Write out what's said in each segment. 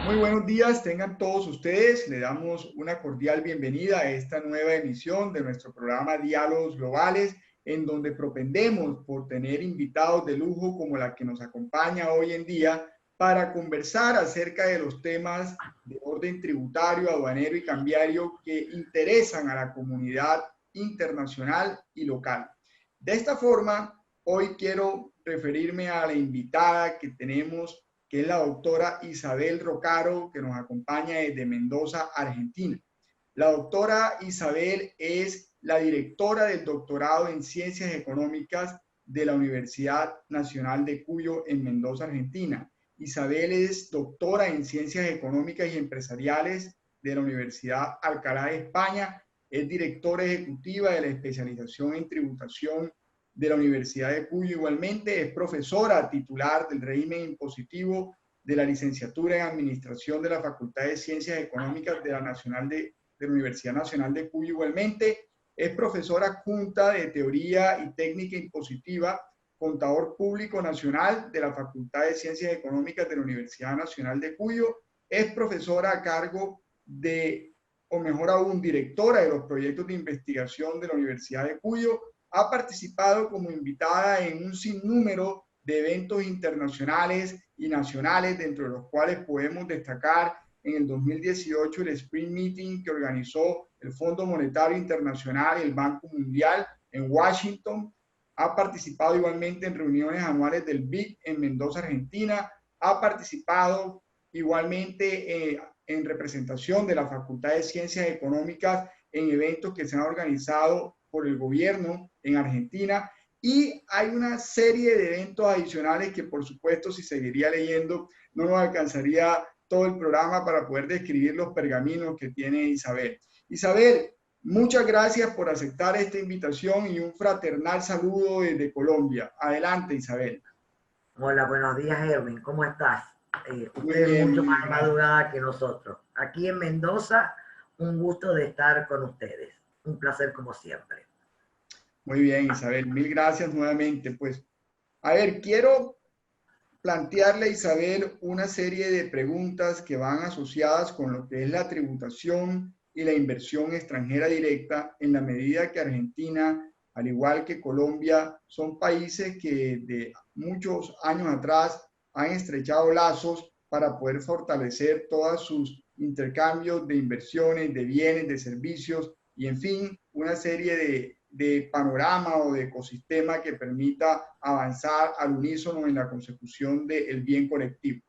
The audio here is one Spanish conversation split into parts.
Muy buenos días, tengan todos ustedes. Le damos una cordial bienvenida a esta nueva emisión de nuestro programa Diálogos Globales, en donde propendemos por tener invitados de lujo como la que nos acompaña hoy en día para conversar acerca de los temas de orden tributario, aduanero y cambiario que interesan a la comunidad internacional y local. De esta forma, hoy quiero referirme a la invitada que tenemos, que es la doctora Isabel Rocaro, que nos acompaña desde Mendoza, Argentina. La doctora Isabel es la directora del doctorado en Ciencias Económicas de la Universidad Nacional de Cuyo en Mendoza, Argentina. Isabel es doctora en Ciencias Económicas y Empresariales de la Universidad Alcalá de España. Es directora ejecutiva de la especialización en tributación de la Universidad de Cuyo. Igualmente es profesora titular del régimen impositivo de la licenciatura en Administración de la Facultad de Ciencias Económicas de la Universidad Nacional de Cuyo. Igualmente es profesora adjunta de Teoría y Técnica Impositiva, contador público nacional de la Facultad de Ciencias Económicas de la Universidad Nacional de Cuyo. Es profesora a cargo de, o mejor aún, directora de los proyectos de investigación de la Universidad de Cuyo. Ha participado como invitada en un sinnúmero de eventos internacionales y nacionales, dentro de los cuales podemos destacar en el 2018 el Spring Meeting que organizó el Fondo Monetario Internacional y el Banco Mundial en Washington. Ha participado igualmente en reuniones anuales del BIC en Mendoza, Argentina. Ha participado igualmente en representación de la Facultad de Ciencias Económicas en eventos que se han organizado por el gobierno en Argentina, y hay una serie de eventos adicionales que, por supuesto, si seguiría leyendo, no nos alcanzaría todo el programa para poder describir los pergaminos que tiene Isabel. Isabel, muchas gracias por aceptar esta invitación y un fraternal saludo desde Colombia. Adelante, Isabel. Hola, buenos días, Erwin. ¿Cómo estás? Muy Usted es bien, mucho muy bien, más gracias. madrugada que nosotros. Aquí en Mendoza, un gusto de estar con ustedes. Un placer como siempre. Muy bien, Isabel, mil gracias nuevamente. Pues, a ver, quiero plantearle a Isabel una serie de preguntas que van asociadas con lo que es la tributación y la inversión extranjera directa, en la medida que Argentina, al igual que Colombia, son países que de muchos años atrás han estrechado lazos para poder fortalecer todos sus intercambios de inversiones, de bienes, de servicios y, en fin, una serie de panorama o de ecosistema que permita avanzar al unísono en la consecución del bien colectivo.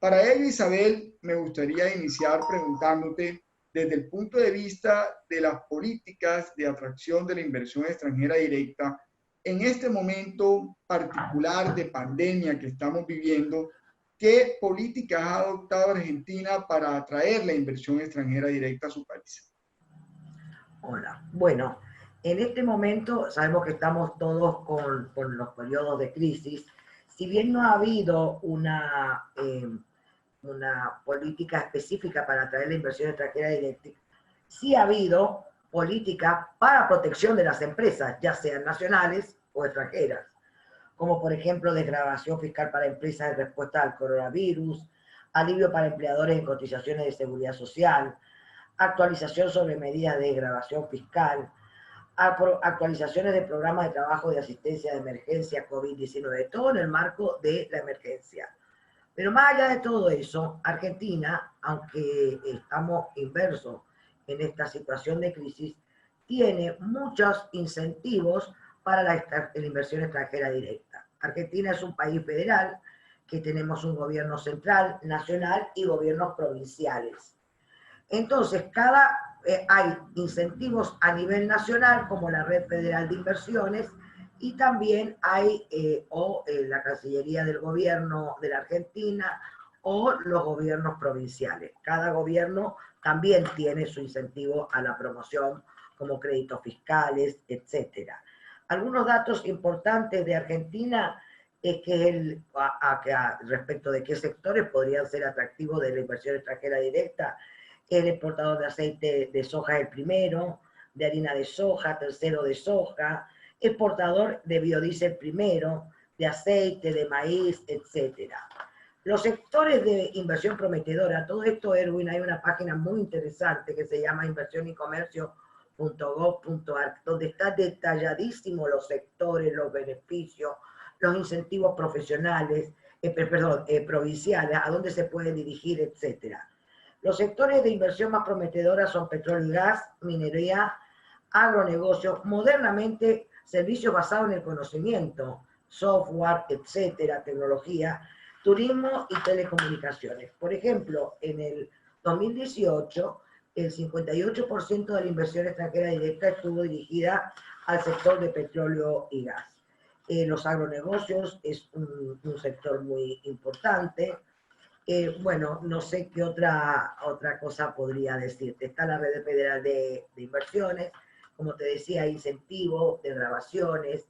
Para ello, Isabel, me gustaría iniciar preguntándote, desde el punto de vista de las políticas de atracción de la inversión extranjera directa, en este momento particular de pandemia que estamos viviendo, ¿qué políticas ha adoptado Argentina para atraer la inversión extranjera directa a su país? Hola. Bueno, en este momento sabemos que estamos todos con los periodos de crisis. Si bien no ha habido una política específica para atraer la inversión extranjera directa, sí ha habido políticas para protección de las empresas, ya sean nacionales o extranjeras, como por ejemplo desgravación fiscal para empresas en respuesta al coronavirus, alivio para empleadores en cotizaciones de seguridad social, actualización sobre medidas de desgravación fiscal, actualizaciones de programas de trabajo de asistencia de emergencia COVID-19, todo en el marco de la emergencia. Pero más allá de todo eso, Argentina, aunque estamos inmersos en esta situación de crisis, tiene muchos incentivos para la inversión extranjera directa. Argentina es un país federal que tenemos un gobierno central, nacional y gobiernos provinciales. Entonces, hay incentivos a nivel nacional, como la Red Federal de Inversiones, y también hay la Cancillería del Gobierno de la Argentina o los gobiernos provinciales. Cada gobierno también tiene su incentivo a la promoción, como créditos fiscales, etc. Algunos datos importantes de Argentina es que respecto de qué sectores podrían ser atractivos de la inversión extranjera directa. El exportador de aceite de soja es el primero, de harina de soja, tercero de soja, exportador de biodiesel primero, de aceite, de maíz, etc. Los sectores de inversión prometedora, todo esto, Erwin, hay una página muy interesante que se llama inversionycomercio.gov.ar, donde está detalladísimo los sectores, los beneficios, los incentivos profesionales, provinciales, a dónde se puede dirigir, etcétera. Los sectores de inversión más prometedora son petróleo y gas, minería, agronegocios, modernamente servicios basados en el conocimiento, software, etcétera, tecnología, turismo y telecomunicaciones. Por ejemplo, en el 2018, el 58% de la inversión extranjera directa estuvo dirigida al sector de petróleo y gas. Los agronegocios es un sector muy importante. Bueno, no sé qué otra cosa podría decirte. Está la Red Federal de Inversiones, como te decía, incentivos de grabaciones,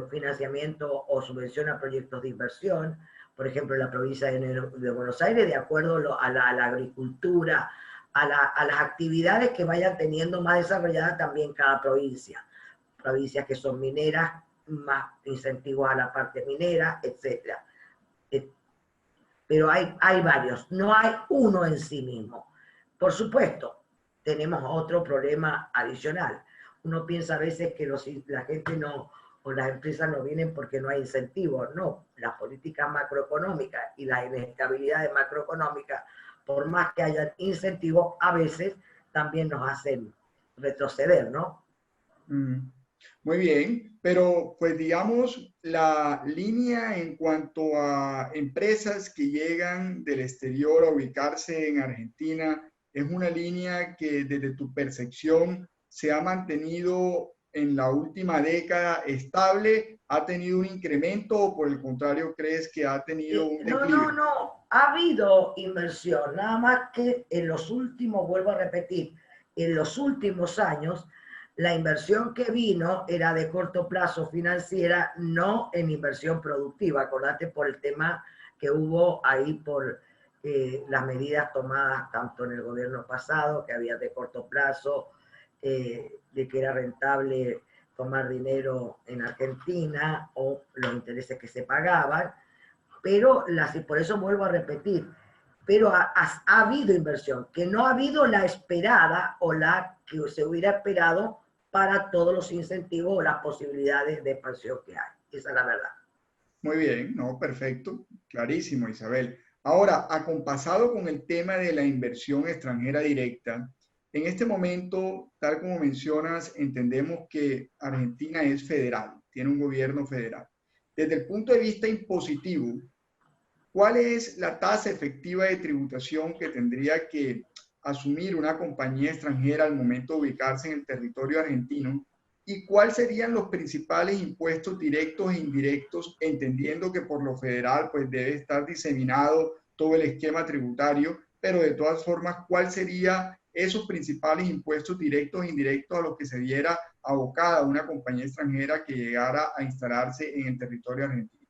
financiamiento o subvención a proyectos de inversión. Por ejemplo, en la provincia de Buenos Aires, de acuerdo a la agricultura, a las actividades que vayan teniendo más desarrollada también cada provincia. Provincias que son mineras, más incentivos a la parte minera, etc. Pero hay varios, no hay uno en sí mismo. Por supuesto, tenemos otro problema adicional. Uno piensa a veces que la gente no, o las empresas no vienen porque no hay incentivos. No, las políticas macroeconómicas y las inestabilidades macroeconómicas, por más que haya incentivos, a veces también nos hacen retroceder, ¿no? Muy bien, pero pues digamos, la línea en cuanto a empresas que llegan del exterior a ubicarse en Argentina, ¿es una línea que desde tu percepción se ha mantenido en la última década estable? ¿Ha tenido un incremento o por el contrario crees que ha tenido un declive? No, ha habido inversión, nada más que en los últimos, vuelvo a repetir, en los últimos años, la inversión que vino era de corto plazo financiera, no en inversión productiva. Acordate por el tema que hubo ahí por las medidas tomadas tanto en el gobierno pasado, que había de corto plazo, de que era rentable tomar dinero en Argentina o los intereses que se pagaban, pero por eso vuelvo a repetir, pero ha habido inversión, que no ha habido la esperada o la que se hubiera esperado para todos los incentivos o las posibilidades de expansión que hay. Esa es la verdad. Muy bien, no, perfecto, clarísimo, Isabel. Ahora, acompasado con el tema de la inversión extranjera directa, en este momento, tal como mencionas, entendemos que Argentina es federal, tiene un gobierno federal. Desde el punto de vista impositivo, ¿cuál es la tasa efectiva de tributación que tendría que asumir una compañía extranjera al momento de ubicarse en el territorio argentino? ¿Y cuáles serían los principales impuestos directos e indirectos, entendiendo que por lo federal pues debe estar diseminado todo el esquema tributario, pero de todas formas, ¿cuál sería esos principales impuestos directos e indirectos a los que se viera abocada una compañía extranjera que llegara a instalarse en el territorio argentino?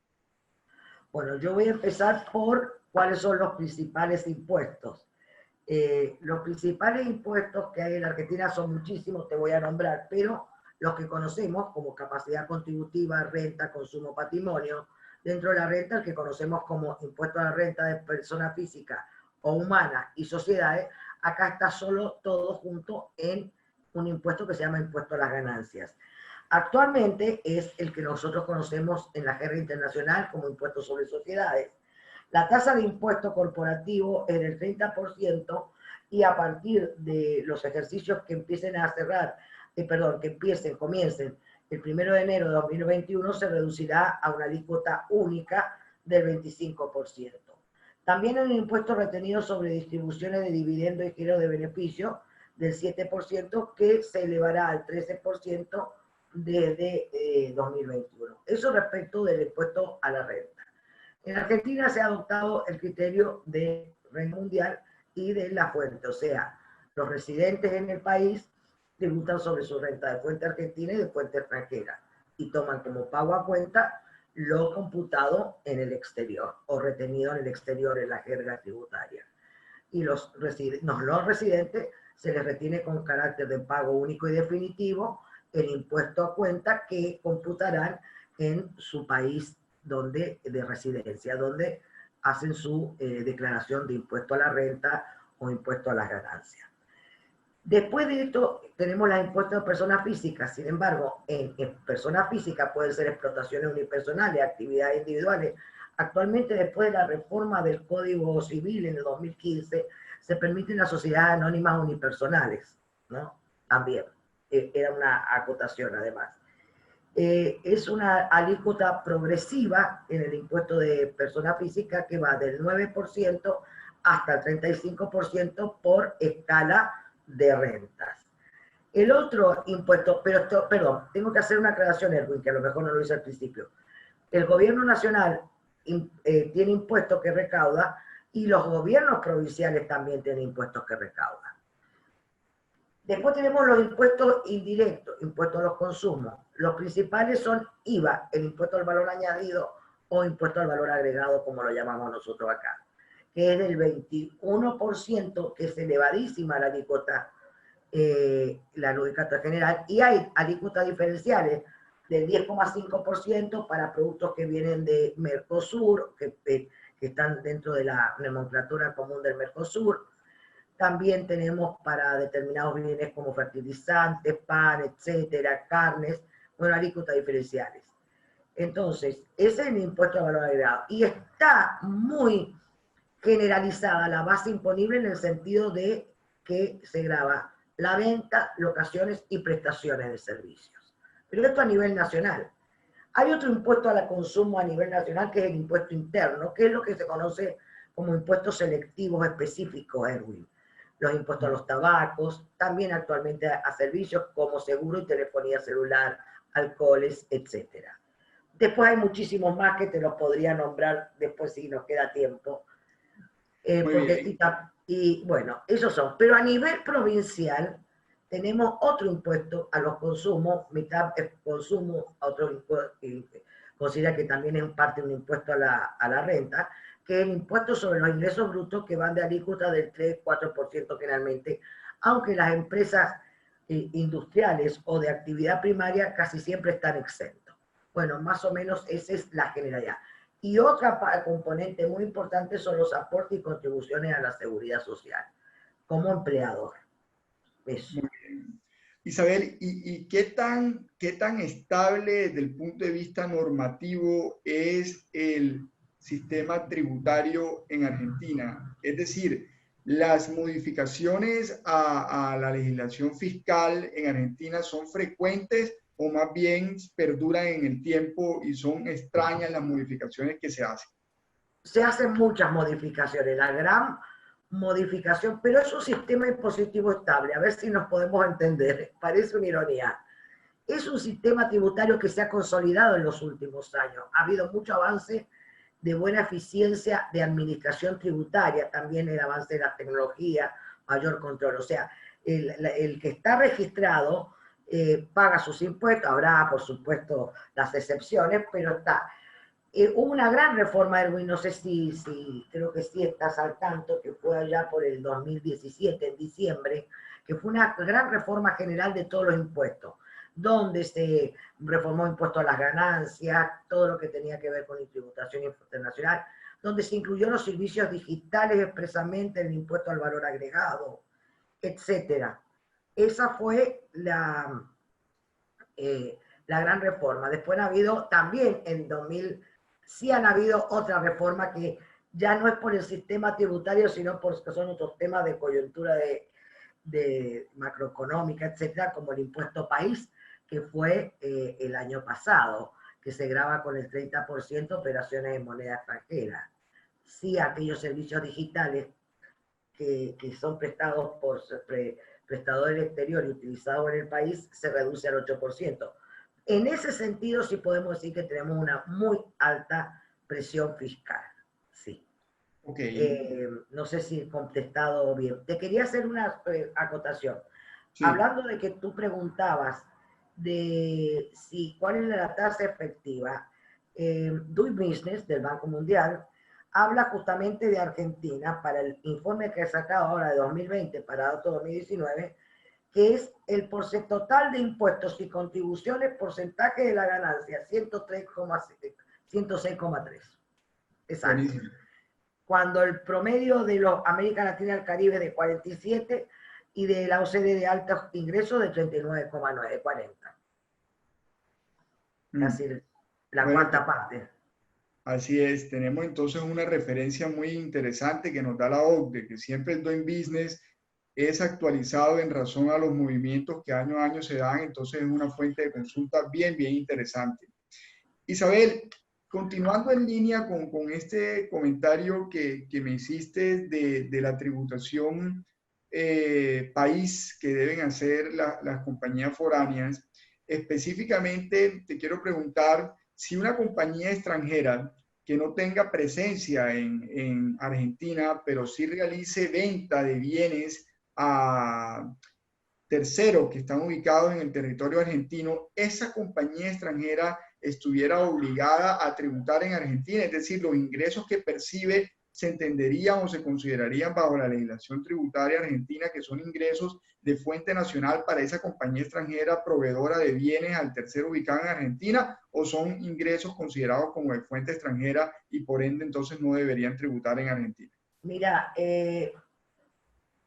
Bueno, yo voy a empezar por cuáles son los principales impuestos. Los principales impuestos que hay en la Argentina son muchísimos, te voy a nombrar, pero los que conocemos como capacidad contributiva, renta, consumo, patrimonio, dentro de la renta, el que conocemos como impuesto a la renta de persona física o humana y sociedades, acá está solo todo junto en un impuesto que se llama impuesto a las ganancias. Actualmente es el que nosotros conocemos en la jerga internacional como impuesto sobre sociedades. La tasa de impuesto corporativo es del 30% y a partir de los ejercicios que empiecen a cerrar, comiencen el 1 de enero de 2021, se reducirá a una alícuota única del 25%. También hay un impuesto retenido sobre distribuciones de dividendos y giro de beneficio del 7% que se elevará al 13% desde 2021. Eso respecto del impuesto a la renta. En Argentina se ha adoptado el criterio de renta mundial y de la fuente, o sea, los residentes en el país tributan sobre su renta de fuente argentina y de fuente extranjera y toman como pago a cuenta lo computado en el exterior o retenido en el exterior en la jerga tributaria. Y los residentes se les retiene con carácter de pago único y definitivo el impuesto a cuenta que computarán en su país de residencia, donde hacen su declaración de impuesto a la renta o impuesto a las ganancias. Después de esto tenemos los impuestos de personas físicas. Sin embargo, en personas físicas pueden ser explotaciones unipersonales, actividades individuales. Actualmente, después de la reforma del Código Civil en el 2015, se permiten las sociedades anónimas unipersonales, ¿no? También, era una acotación además. Es una alícuota progresiva en el impuesto de persona física que va del 9% hasta el 35% por escala de rentas. El otro impuesto, pero esto, perdón, tengo que hacer una aclaración, Erwin, que a lo mejor no lo hice al principio. El gobierno nacional tiene impuestos que recauda y los gobiernos provinciales también tienen impuestos que recaudan. Después tenemos los impuestos indirectos, impuestos a los consumos. Los principales son IVA, el impuesto al valor añadido o impuesto al valor agregado, como lo llamamos nosotros acá, que es del 21%, que es elevadísima la alícuota general, y hay alícuotas diferenciales del 10,5% para productos que vienen de Mercosur, que están dentro de la nomenclatura común del Mercosur. También tenemos para determinados bienes como fertilizantes, pan, etcétera, carnes, bueno, alícuotas diferenciales. Entonces, ese es el impuesto al valor agregado. Y está muy generalizada la base imponible en el sentido de que se grava la venta, locaciones y prestaciones de servicios. Pero esto a nivel nacional. Hay otro impuesto al consumo a nivel nacional, que es el impuesto interno, que es lo que se conoce como impuestos selectivos específicos, Erwin. Los impuestos a los tabacos, también actualmente a servicios como seguro y telefonía celular, alcoholes, etc. Después hay muchísimos más que te los podría nombrar después si nos queda tiempo. Y bueno, esos son. Pero a nivel provincial tenemos otro impuesto a los consumos, mitad es consumo, otro impuesto, considera que también es parte de un impuesto a la renta, que es el impuesto sobre los ingresos brutos, que van de alícuota del 3-4% generalmente, aunque las empresas industriales o de actividad primaria casi siempre están exentos. Bueno, más o menos esa es la generalidad. Y otra componente muy importante son los aportes y contribuciones a la seguridad social, como empleador. Eso. Muy bien. Isabel, ¿y qué tan estable desde el punto de vista normativo es el sistema tributario en Argentina? Es decir, ¿las modificaciones a la legislación fiscal en Argentina son frecuentes o más bien perduran en el tiempo y son extrañas las modificaciones que se hacen? Se hacen muchas modificaciones, la gran modificación, pero es un sistema impositivo estable, a ver si nos podemos entender, parece una ironía. Es un sistema tributario que se ha consolidado en los últimos años, ha habido mucho avance de buena eficiencia de administración tributaria, también el avance de la tecnología, mayor control, o sea, el que está registrado paga sus impuestos, habrá por supuesto las excepciones, pero está. Hubo una gran reforma, Erwin, no sé si creo que sí estás al tanto, que fue allá por el 2017, en diciembre, que fue una gran reforma general de todos los impuestos, donde se reformó impuesto a las ganancias, todo lo que tenía que ver con tributación internacional, donde se incluyó los servicios digitales expresamente en el impuesto al valor agregado, etcétera. Esa fue la gran reforma. Después ha habido también en 2000, sí han habido otras reformas que ya no es por el sistema tributario, sino porque son otros temas de coyuntura de macroeconómica, etcétera, como el impuesto país, que fue el año pasado, que se grava con el 30% operaciones en moneda extranjera. Sí, aquellos servicios digitales que son prestados por prestadores exteriores y utilizados en el país, se reduce al 8%. En ese sentido, sí podemos decir que tenemos una muy alta presión fiscal. Sí. Okay. No sé si he contestado bien. Te quería hacer una acotación. Sí. Hablando de que tú preguntabas de cuál es la tasa efectiva, Doing Business del Banco Mundial habla justamente de Argentina para el informe que ha sacado ahora de 2020 para otro 2019, que es el total de impuestos y contribuciones, porcentaje de la ganancia, 106,3. Exacto. Buenísimo. cuando el promedio de los América Latina y el Caribe es de 47 y de la OCDE de altos ingresos de 39,9, 40. Casi la Bueno, cuarta parte. así es, tenemos entonces una referencia muy interesante que nos da la OCDE, que siempre el Doing Business es actualizado en razón a los movimientos que año a año se dan, entonces es una fuente de consulta bien, bien interesante. Isabel, continuando en línea con este comentario que me hiciste de la tributación país que deben hacer las compañías foráneas, específicamente te quiero preguntar si una compañía extranjera que no tenga presencia en Argentina, pero sí realice venta de bienes a terceros que están ubicados en el territorio argentino, esa compañía extranjera estuviera obligada a tributar en Argentina, es decir, los ingresos que percibe se entenderían o se considerarían bajo la legislación tributaria argentina que son ingresos de fuente nacional para esa compañía extranjera proveedora de bienes al tercero ubicado en Argentina, o son ingresos considerados como de fuente extranjera y por ende entonces no deberían tributar en Argentina. Mira,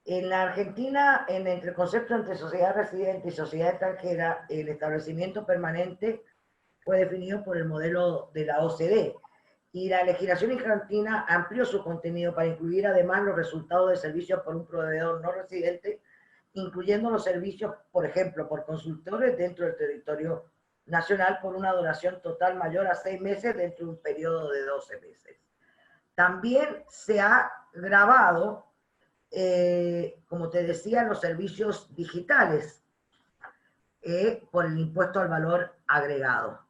en la Argentina, entre el concepto entre sociedad residente y sociedad extranjera, el establecimiento permanente fue definido por el modelo de la OCDE. Y la legislación argentina amplió su contenido para incluir además los resultados de servicios por un proveedor no residente, incluyendo los servicios, por ejemplo, por consultores dentro del territorio nacional por una duración total mayor a 6 meses dentro de un periodo de 12 meses. También se ha grabado, como te decía, los servicios digitales por el impuesto al valor agregado.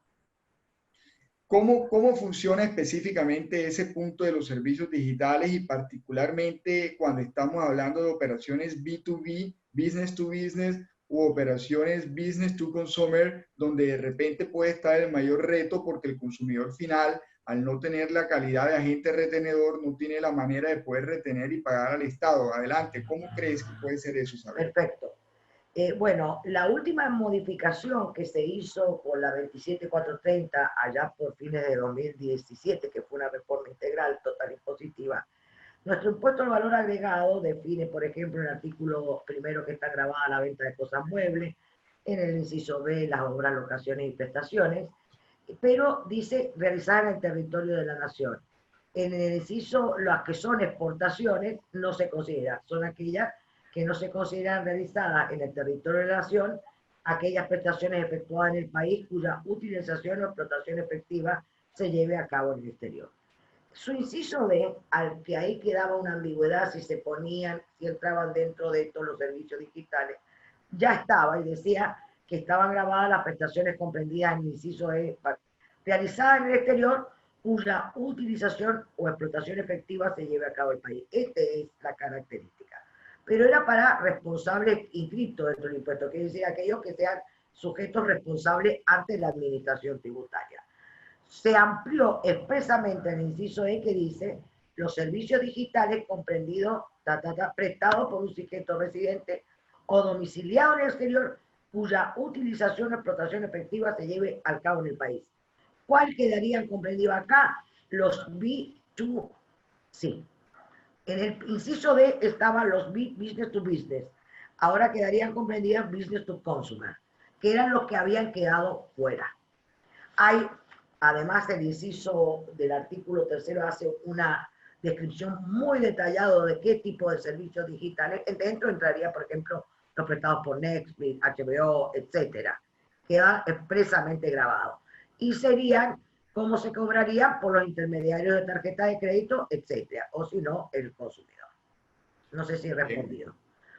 ¿Cómo funciona específicamente ese punto de los servicios digitales y particularmente cuando estamos hablando de operaciones B2B, business to business, u operaciones business to consumer, donde de repente puede estar el mayor reto porque el consumidor final, al no tener la calidad de agente retenedor, no tiene la manera de poder retener y pagar al Estado? Adelante, ¿cómo crees que puede ser eso, Isabel? Perfecto. Bueno, la última modificación que se hizo con la 27430 allá por fines de 2017, que fue una reforma integral, total y positiva, nuestro impuesto al valor agregado define, por ejemplo, en el artículo primero que está grabada la venta de cosas muebles, en el inciso B las obras, locaciones y prestaciones, pero dice realizar en el territorio de la nación. En el inciso, las que son exportaciones no se consideran, son aquellas que no se consideran realizadas en el territorio de la nación, aquellas prestaciones efectuadas en el país cuya utilización o explotación efectiva se lleve a cabo en el exterior. Su inciso D, al que ahí quedaba una ambigüedad si se ponían, si entraban dentro de todos los servicios digitales, ya estaba y decía que estaban grabadas las prestaciones comprendidas en el inciso E, realizadas en el exterior, cuya utilización o explotación efectiva se lleve a cabo en el país. Esta es la característica. Pero era para responsables inscritos dentro del impuesto, que decir, aquellos que sean sujetos responsables ante la administración tributaria. Se amplió expresamente el inciso E que dice los servicios digitales comprendidos, prestados por un sujeto residente o domiciliado en el exterior cuya utilización o explotación efectiva se lleve al cabo en el país. ¿Cuál quedarían comprendidos acá? Los B2C. En el inciso D estaban los business to business. Ahora quedarían comprendidas business to consumer, que eran los que habían quedado fuera. Hay, además, el inciso del artículo 3 hace una descripción muy detallada de qué tipo de servicios digitales. Dentro entraría, por ejemplo, los prestados por Netflix, HBO, etcétera. Quedan expresamente grabados. Y serían cómo se cobrarían por los intermediarios de tarjeta de crédito, etcétera. O si no, el consumidor. No sé si he respondido.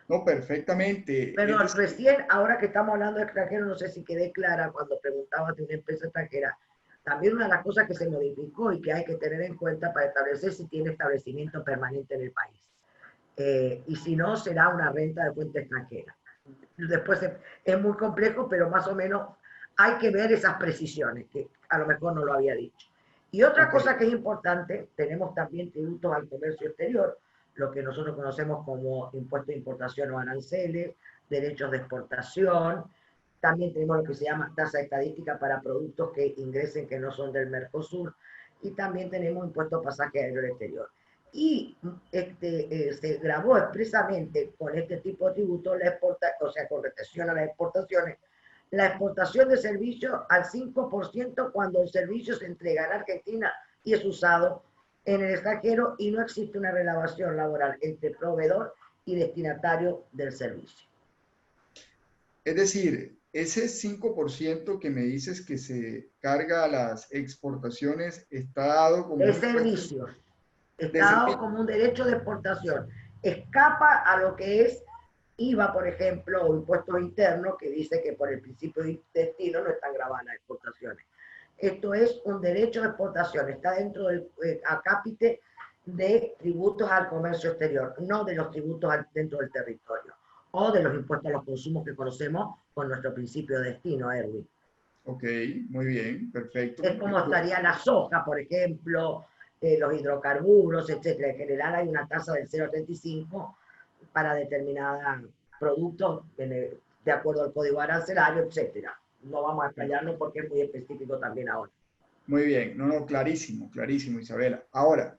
No, perfectamente. Pero recién, ahora que estamos hablando de extranjeros, no sé si quedé clara cuando preguntabas de una empresa extranjera. También una de las cosas que se modificó y que hay que tener en cuenta para establecer si tiene establecimiento permanente en el país. Y si no, será una renta de fuente extranjera. Después es muy complejo, pero más o menos hay que ver esas precisiones, que a lo mejor no lo había dicho. Y otra cosa que es importante, tenemos también tributos al comercio exterior, lo que nosotros conocemos como impuesto de importación o aranceles, derechos de exportación. También tenemos lo que se llama tasa estadística para productos que ingresen que no son del Mercosur. Y también tenemos impuesto a pasaje aéreo al exterior. y se grabó expresamente con este tipo de tributo, o sea, con retención a las exportaciones, la exportación de servicios al 5% cuando el servicio se entrega en Argentina y es usado en el extranjero y no existe una relación laboral entre proveedor y destinatario del servicio. Es decir, ese 5% que me dices que se carga a las exportaciones está dado como De un impuesto servicios. de Está dado servicio. como un derecho de exportación. Escapa a lo que es IVA, por ejemplo, o impuestos internos, que dice que por el principio de destino no están grabadas las exportaciones. Esto es un derecho de exportación, está dentro del acápite de tributos al comercio exterior, no de los tributos dentro del territorio, o de los impuestos a los consumos que conocemos con nuestro principio de destino, Erwin. Ok, muy bien, perfecto. Es como estaría la soja, por ejemplo, los hidrocarburos, etcétera. En general hay una tasa del 0,35 para determinados productos de acuerdo al código arancelario, etcétera. No vamos a explayarnos porque es muy específico también ahora. Muy bien, no, no, clarísimo, clarísimo, Isabela. Ahora,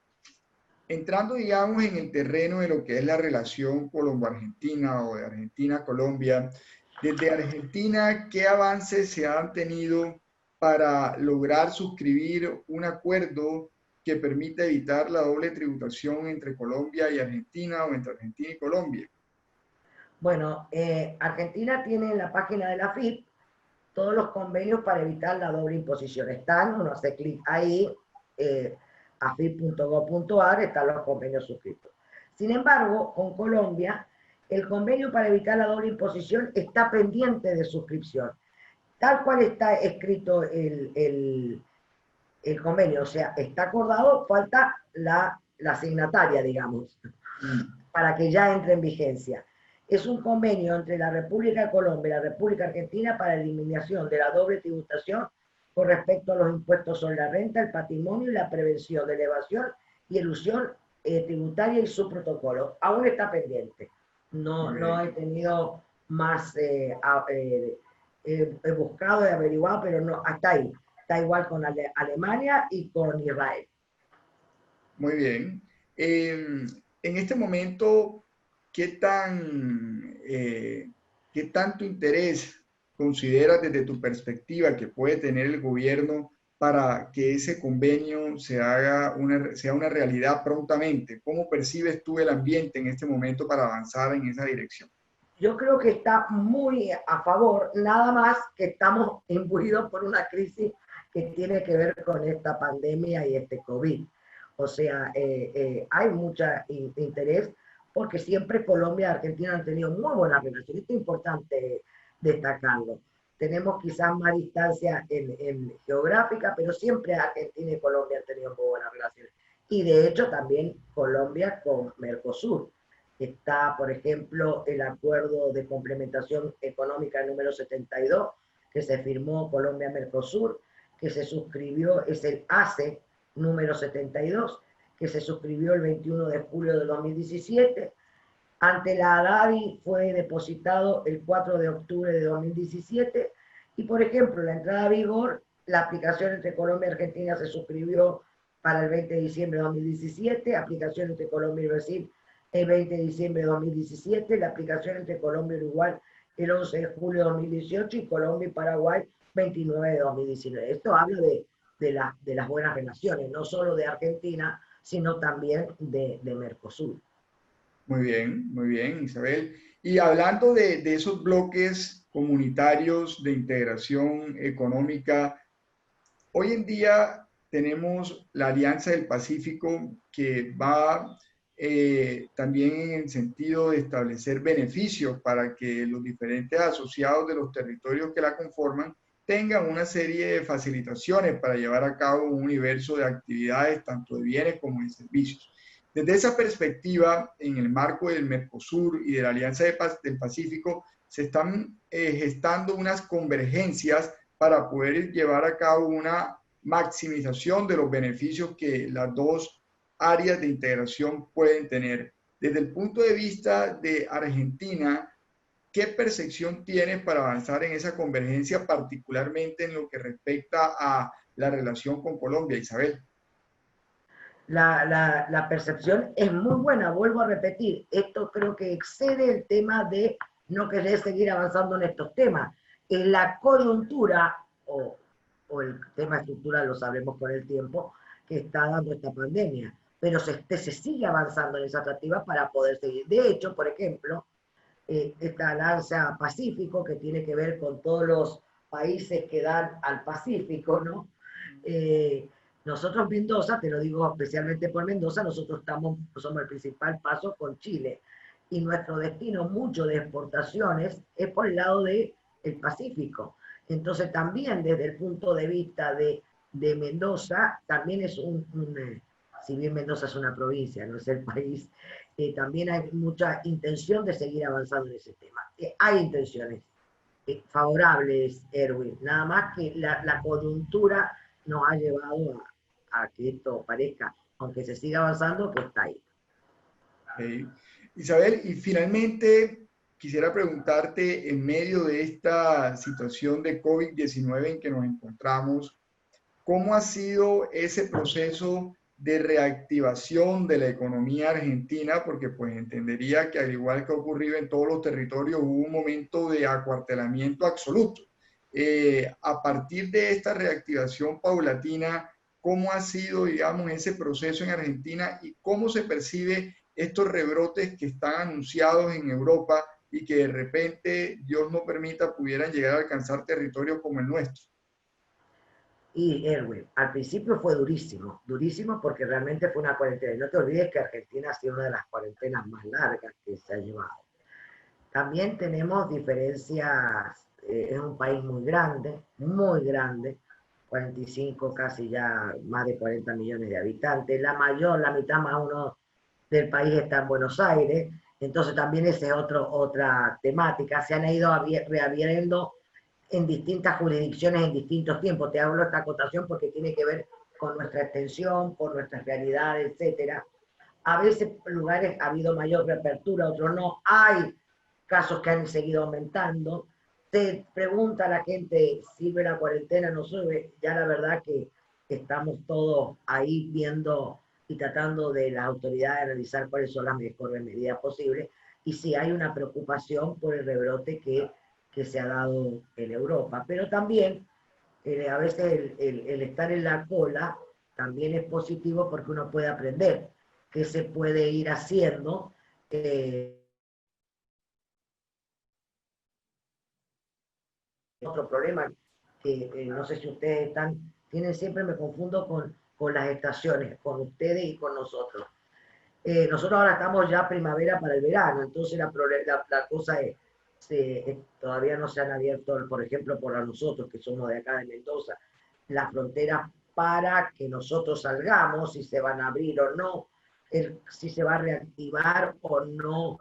entrando, digamos, en el terreno de lo que es la relación colombo-argentina o de Argentina-Colombia, desde Argentina, ¿qué avances se han tenido para lograr suscribir un acuerdo que permita evitar la doble tributación entre Colombia y Argentina o entre Argentina y Colombia? Bueno, Argentina tiene en la página de la FIP todos los convenios para evitar la doble imposición. Están, uno hace clic ahí, afip.gov.ar, están los convenios suscritos. Sin embargo, con Colombia, el convenio para evitar la doble imposición está pendiente de suscripción. Tal cual está escrito el convenio, o sea, está acordado, falta la signataria, digamos, para que ya entre en vigencia. Es un convenio entre la República de Colombia y la República Argentina para la eliminación de la doble tributación con respecto a los impuestos sobre la renta, el patrimonio y la prevención de evasión y elusión tributaria y su protocolo. Aún está pendiente. No he tenido más he buscado, he averiguado, pero no, hasta ahí. Está igual con Alemania y con Israel. Muy bien. En este momento, ¿qué tanto interés consideras desde tu perspectiva que puede tener el gobierno para que ese convenio sea una realidad prontamente? ¿Cómo percibes tú el ambiente en este momento para avanzar en esa dirección? Yo creo que está muy a favor, nada más que estamos imbuidos por una crisis que tiene que ver con esta pandemia y este COVID. O sea, hay mucho interés porque siempre Colombia y Argentina han tenido muy buenas relaciones. Esto es importante destacarlo. Tenemos quizás más distancia en geográfica, pero siempre Argentina y Colombia han tenido muy buenas relaciones. Y de hecho también Colombia con Mercosur. Está, por ejemplo, el acuerdo de complementación económica número 72, que se firmó Colombia-Mercosur, que se suscribió, es el ACE número 72, que se suscribió el 21 de julio de 2017. Ante la ADADI fue depositado el 4 de octubre de 2017. Y, por ejemplo, la entrada a vigor, la aplicación entre Colombia y Argentina se suscribió para el 20 de diciembre de 2017, aplicación entre Colombia y Brasil el 20 de diciembre de 2017, la aplicación entre Colombia y Uruguay el 11 de julio de 2018 y Colombia y Paraguay 29 de 2019. Esto habla de las buenas relaciones, no solo de Argentina, sino también de Mercosur. Muy bien, Isabel. Y hablando de esos bloques comunitarios de integración económica, hoy en día tenemos la Alianza del Pacífico que va también en el sentido de establecer beneficios para que los diferentes asociados de los territorios que la conforman tengan una serie de facilitaciones para llevar a cabo un universo de actividades, tanto de bienes como de servicios. Desde esa perspectiva, en el marco del Mercosur y de la Alianza del Pacífico, se están gestando unas convergencias para poder llevar a cabo una maximización de los beneficios que las dos áreas de integración pueden tener. Desde el punto de vista de Argentina, ¿qué percepción tienes para avanzar en esa convergencia, particularmente en lo que respecta a la relación con Colombia, Isabel? la percepción es muy buena, vuelvo a repetir, esto creo que excede el tema de no querer seguir avanzando en estos temas. En la coyuntura, o el tema estructural lo sabremos con el tiempo, que está dando esta pandemia, pero se sigue avanzando en esa atractiva para poder seguir. De hecho, por ejemplo, esta alianza Pacífico, que tiene que ver con todos los países que dan al Pacífico, ¿no? Nosotros Mendoza, te lo digo especialmente por Mendoza, nosotros somos el principal paso con Chile. Y nuestro destino, mucho de exportaciones, es por el lado del Pacífico. Entonces también desde el punto de vista de Mendoza, también es si bien Mendoza es una provincia, no es el país, también hay mucha intención de seguir avanzando en ese tema. Hay intenciones favorables, Erwin, nada más que la coyuntura nos ha llevado a que esto parezca, aunque se siga avanzando, pues está ahí. Isabel, y finalmente quisiera preguntarte, en medio de esta situación de COVID-19 en que nos encontramos, ¿cómo ha sido ese proceso de reactivación de la economía argentina? Porque pues entendería que al igual que ha ocurrido en todos los territorios, hubo un momento de acuartelamiento absoluto. A partir de esta reactivación paulatina, ¿cómo ha sido, digamos, ese proceso en Argentina y cómo se percibe estos rebrotes que están anunciados en Europa y que de repente, Dios no permita, pudieran llegar a alcanzar territorios como el nuestro? Y Erwin, al principio fue durísimo, durísimo porque realmente fue una cuarentena. Y no te olvides que Argentina ha sido una de las cuarentenas más largas que se ha llevado. También tenemos diferencias, es un país muy grande, 45, casi ya más de 40 millones de habitantes. La mitad más uno del país está en Buenos Aires, entonces también esa es otra temática. Se han ido reabriendo en distintas jurisdicciones en distintos tiempos. Te hablo esta acotación porque tiene que ver con nuestra extensión, con nuestras realidades, etcétera. A veces lugares ha habido mayor reapertura, otros no. Hay casos que han seguido aumentando. Te pregunta la gente, ¿sirve la cuarentena? No sirve. Ya la verdad que estamos todos ahí viendo y tratando de las autoridades analizar cuáles son las mejores medidas posibles. Y sí hay una preocupación por el rebrote que se ha dado en Europa. Pero también a veces el estar en la cola también es positivo porque uno puede aprender qué se puede ir haciendo. Otro problema que no sé si ustedes tienen siempre, me confundo con las estaciones, con ustedes y con nosotros. Nosotros ahora estamos ya primavera para el verano, entonces la cosa es, todavía no se han abierto, por ejemplo, por nosotros que somos de acá de Mendoza, las fronteras para que nosotros salgamos, si se van a abrir o no, si se va a reactivar o no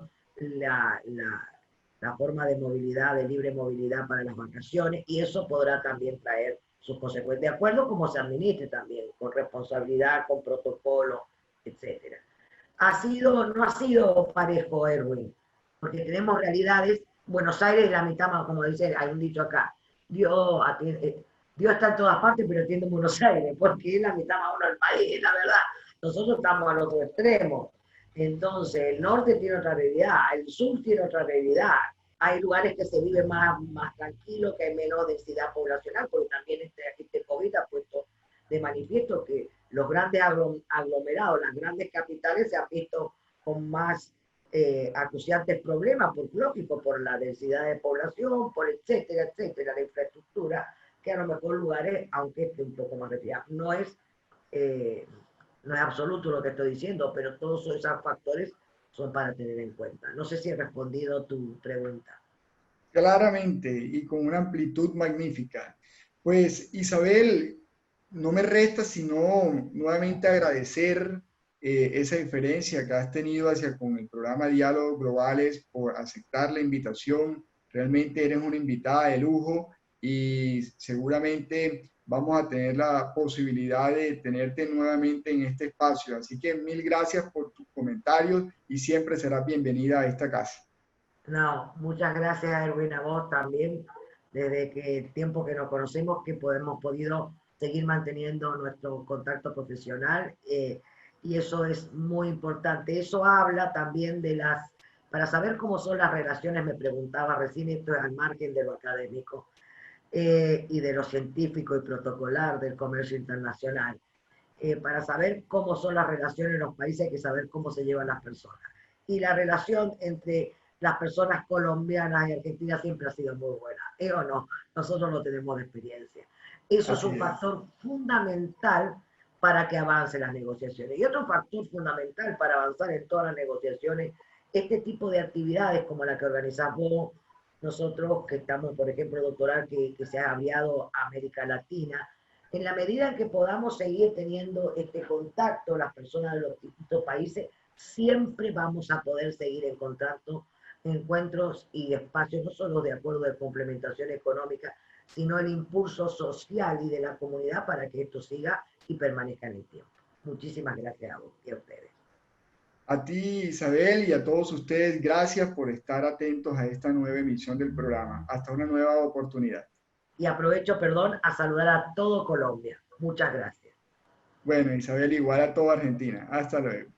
la forma de movilidad, de libre movilidad para las vacaciones, y eso podrá también traer sus consecuencias, de acuerdo como se administre también, con responsabilidad, con protocolo, etcétera. No ha sido parejo, Erwin, porque tenemos realidades. Buenos Aires es la mitad más, como dice, hay un dicho acá, Dios, Dios está en todas partes, pero atiende en Buenos Aires, porque es la mitad más uno del país, la verdad. Nosotros estamos al otro extremo. Entonces, el norte tiene otra realidad, el sur tiene otra realidad. Hay lugares que se vive más tranquilo, que hay menos densidad poblacional, porque también este COVID ha puesto de manifiesto que los grandes aglomerados, las grandes capitales se han visto con más acuciantes problemas, por lógico, por la densidad de población, por etcétera, etcétera, la infraestructura, que a lo mejor lugares, aunque esté un poco más retirado, no es absoluto lo que estoy diciendo, pero todos esos factores son para tener en cuenta. No sé si he respondido tu pregunta. Claramente y con una amplitud magnífica. Pues Isabel, no me resta sino nuevamente agradecer esa diferencia que has tenido hacia con el programa Diálogos Globales por aceptar la invitación. Realmente eres una invitada de lujo y seguramente vamos a tener la posibilidad de tenerte nuevamente en este espacio. Así que mil gracias por tus comentarios y siempre serás bienvenida a esta casa. No, muchas gracias, Erwin, a vos también, desde que el tiempo que nos conocemos, que hemos podido seguir manteniendo nuestro contacto profesional. Y eso es muy importante. Eso habla también de para saber cómo son las relaciones, me preguntaba recién, esto es al margen de lo académico y de lo científico y protocolar del comercio internacional. Para saber cómo son las relaciones en los países hay que saber cómo se llevan las personas. Y la relación entre las personas colombianas y argentinas siempre ha sido muy buena. ¿O no? Nosotros no tenemos de experiencia. Eso es un Así es. factor fundamental para que avancen las negociaciones. Y otro factor fundamental para avanzar en todas las negociaciones, este tipo de actividades como la que organizamos nosotros, que estamos, por ejemplo, doctoral, que se ha abierto a América Latina, en la medida en que podamos seguir teniendo este contacto, las personas de los distintos países, siempre vamos a poder seguir encontrando encuentros y espacios, no solo de acuerdo de complementación económica, sino el impulso social y de la comunidad para que esto siga y permanezca en el tiempo. Muchísimas gracias a vos y a ustedes. A ti, Isabel, y a todos ustedes, gracias por estar atentos a esta nueva emisión del programa. Hasta una nueva oportunidad. Y aprovecho, perdón, a saludar a todo Colombia. Muchas gracias. Bueno, Isabel, igual a toda Argentina. Hasta luego.